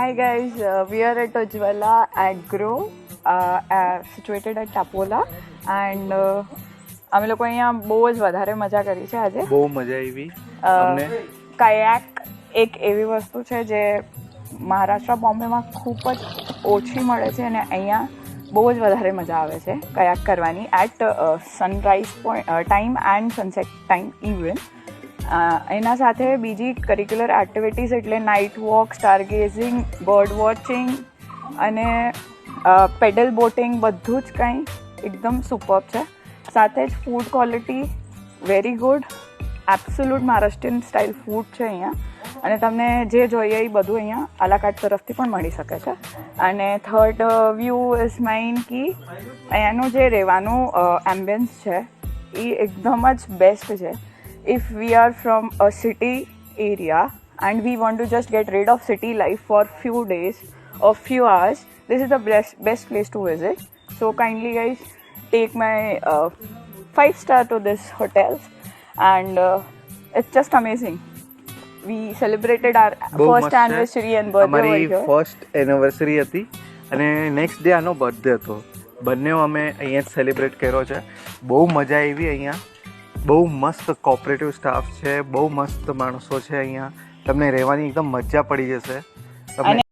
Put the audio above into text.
Hi guys, we are at Ujjwala Agro, situated at Tapola, and અમે લોકો અહીંયા બહુ જ વધારે મજા કરી છે આજે. બહુ મજા આવી અમને. કાયાક એક એવી વસ્તુ છે જે મહારાષ્ટ્ર બોમ્બેમાં ખૂબ જ ઓછી મળે છે અને અહીંયા બહુ જ વધારે મજા આવે છે કયાક કરવાની at sunrise time and sunset time even. એના સાથે બીજી કરિક્યુલર એક્ટિવિટીઝ એટલે night walk, stargazing, bird watching અને પેડલ બોટિંગ બધું જ કંઈ એકદમ સુપર્બ છે. સાથે જ food quality very good, absolute Maharashtrian style food છે અહીંયા અને તમને જે જોઈએ એ બધું અહીંયા આલાકાટ તરફથી પણ મળી શકે છે. અને થર્ડ વ્યૂ ઇઝ માઇન કે અહીંયાનું જે રહેવાનું એમ્બિયન્સ છે એ એકદમ જ બેસ્ટ છે. If we are from a city area and we want to just get rid of city life for few days or few hours, this is the best place to visit. So kindly guys take my 5-star to this hotels and it's just amazing. We celebrated our first anniversary and birthday over here. અમારી first anniversary હતી અને next day આનો birthday હતો. બંને અમે અહીંયા જ celebrate કર્યો છે. બહુ મજા આવી અહીંયા. બહુ મસ્ત કોઓપરેટિવ સ્ટાફ છે, બહુ મસ્ત માણસો છે અહીંયા. તમને રહેવાની એકદમ મજા પડી જશે.